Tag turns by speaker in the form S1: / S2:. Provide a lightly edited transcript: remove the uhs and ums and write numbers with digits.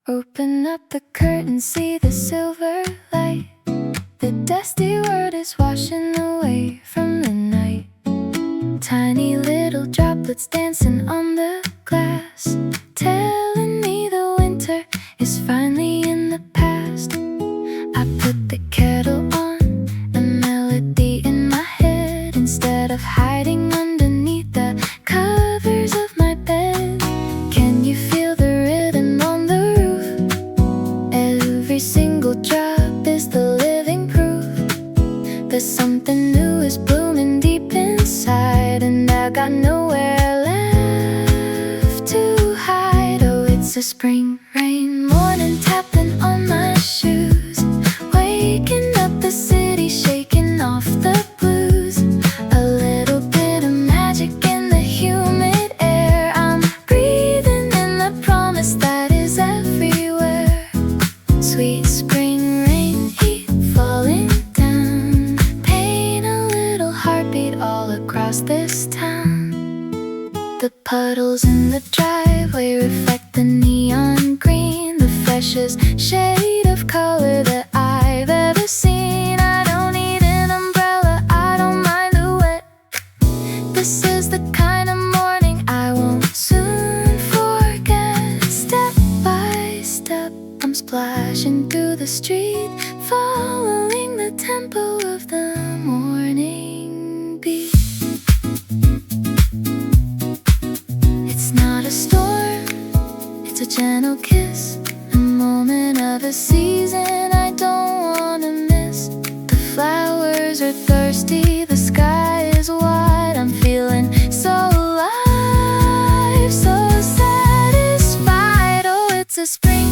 S1: Open up the curtain, see the silver light. The dusty world is washing away from the night. Tiny little droplets dancing on the glass, telling me the winter is finally in the past. I put the kettle on, a melody in my head, instead of hiding underneath the covers of my bed. Can you feel the rhythm on the roof? Every single drop is the living proof that something new is blooming deep inside, and I got nowhere left to hide. Oh, it's a spring rain morning, tapping on my shoes, waking up the city, shaking off the blues. A little bit of magic in the humid air. I'm breathing in the promise that is everywhere. Sweet spring rain, heat falling down, paint a little heartbeat all across this town. The puddles in the driveway reflect the neon green, the freshest shade of color that I've ever seen. I don't need an umbrella, I don't mind the wet. This is the kind of morning I won't soon forget. Step by step, I'm splashing through the street, following the tempo of the morning beat. It's not a storm, it's a gentle kiss, a moment of a season I don't wanna miss. The flowers are thirsty, the sky is wide. I'm feeling so alive, so satisfied. Oh, it's a spring